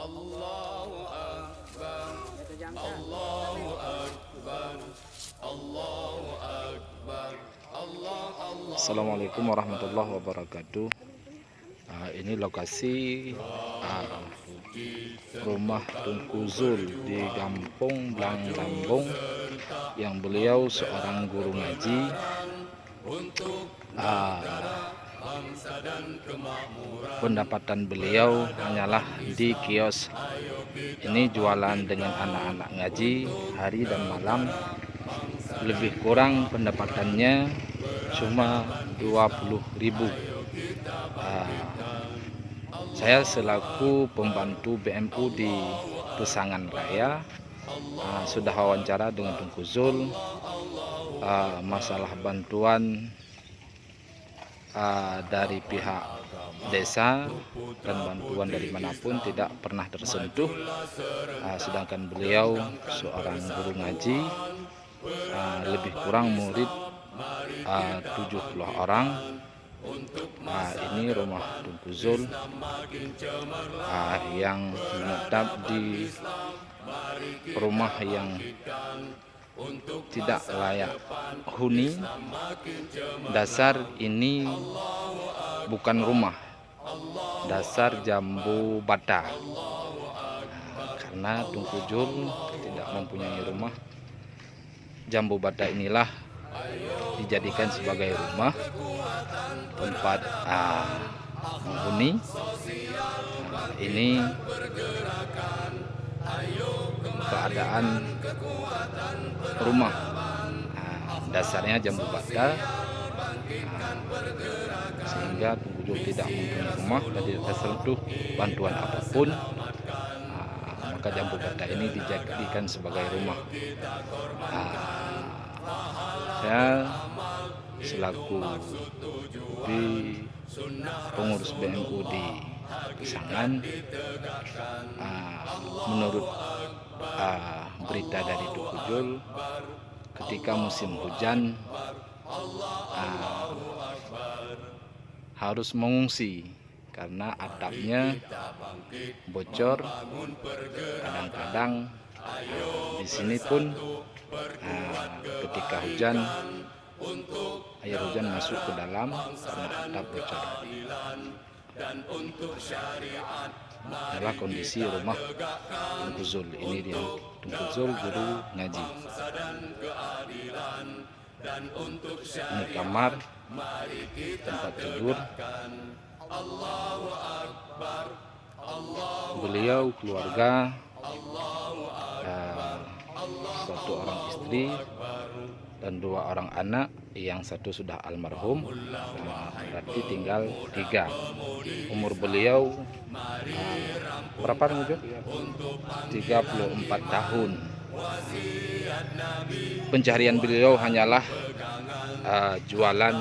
Allahu Akbar, Allahu Akbar, Allahu Akbar, Allah Allah. Assalamualaikum warahmatullahi wabarakatuh. Ini lokasi rumah Tunku Zul di Kampung Blang Lambung, yang beliau seorang guru ngaji. Pendapatan beliau hanyalah di kios ini, jualan dengan anak-anak ngaji hari dan malam. Lebih kurang pendapatannya cuma 20.000. Saya selaku pembantu BMU di Pesangan Raya sudah wawancara dengan Tunku Zul. Masalah bantuan dari pihak desa dan bantuan dari manapun tidak pernah tersentuh, sedangkan beliau seorang guru ngaji, lebih kurang murid 70 orang. Ini rumah Tunku Zul yang menetap di rumah yang tidak layak huni. Dasar ini bukan rumah, dasar jambu bata. Karena Tunku Zul tidak mempunyai rumah, jambu bata inilah dijadikan sebagai rumah tempat menghuni. Ini keadaan rumah, dasarnya jambu bata, sehingga Tunku Zul tidak mempunyai rumah dan tidak tersentuh bantuan apapun. Maka jambu bata ini dijadikan sebagai rumah. Saya selaku pengurus BMU di Pesangan, menurut berita dari Tunku Zul, ketika musim hujan harus mengungsi karena atapnya bocor. Kadang-kadang di sini pun ketika hujan, air hujan masuk ke dalam karena atap bocor. Adalah kondisi rumah Tunku Zul. Ini dia Tunku Zul guru ngaji. Ini kamar, tempat tidur. Beliau keluarga, satu orang istri dan 2 orang anak, yang satu sudah almarhum, berarti tinggal 3. Umur beliau berapa Mujo? 34 tahun. Pencaharian beliau hanyalah jualan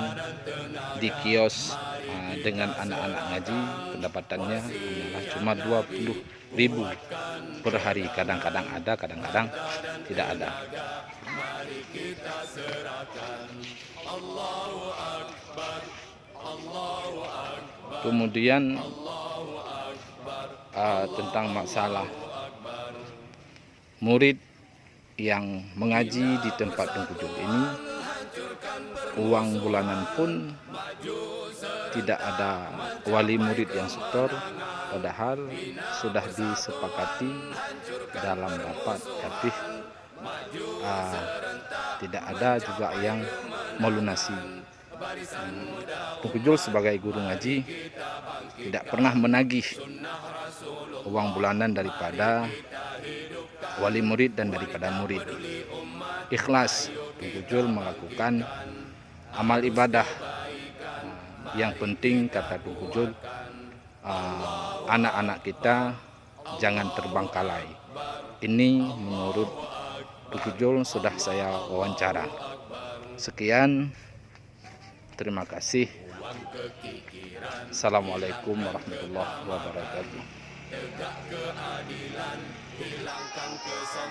di kios dengan anak-anak ngaji. Pendapatannya hanyalah cuma 20.000 per hari. Kadang-kadang ada, kadang-kadang tidak ada. Kemudian tentang masalah murid yang mengaji di tempat Tunku Zul ini, uang bulanan pun tidak ada wali murid yang setor, padahal sudah disepakati dalam rapat, tapi tidak ada juga yang melunasi. Tunku Zul sebagai guru ngaji tidak pernah menagih uang bulanan daripada wali murid dan daripada murid. Ikhlas Tunku Zul melakukan amal ibadah. Yang penting, kata Tunku Zul, anak-anak kita jangan terbengkalai. Ini menurut Tunku Zul sudah saya wawancara. Sekian, terima kasih. Assalamualaikum warahmatullahi wabarakatuh.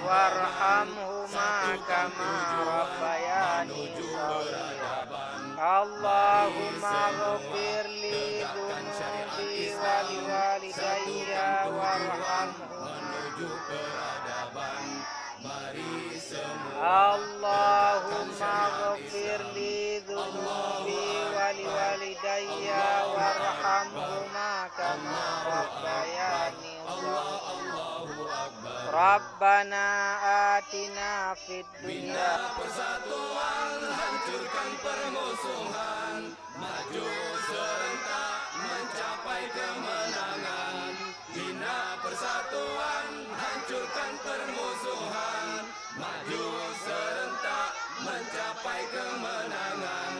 Warhamhuma kama rabbayani shaghira. Allahumma ghfir li dhunubi wa liwalidayya warhamhuma menuju peradaban. Mari semua Allahumma ghafir li dhunubi wali walidayya warhamhuma kama rabbayani Allahu Akbar. Rabbana atina fid dunya Persatuan hancurkan permusuhan, maju serentak mencapai kemenangan. Bina persatuan hancurkan permusuhan, maju serentak mencapai kemenangan.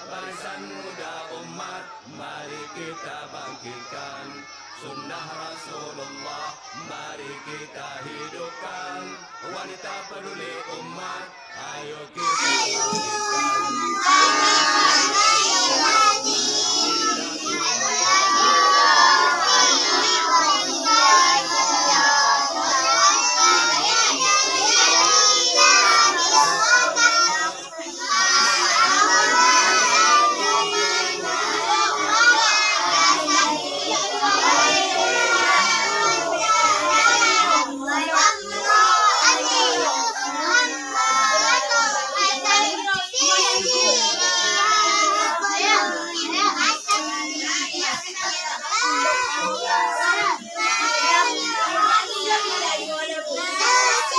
Barisan muda umat, mari kita bangkitkan sunnah Rasulullah, mari kita hidupkan. Wanita peduli umat, ayo kita bangkitkan.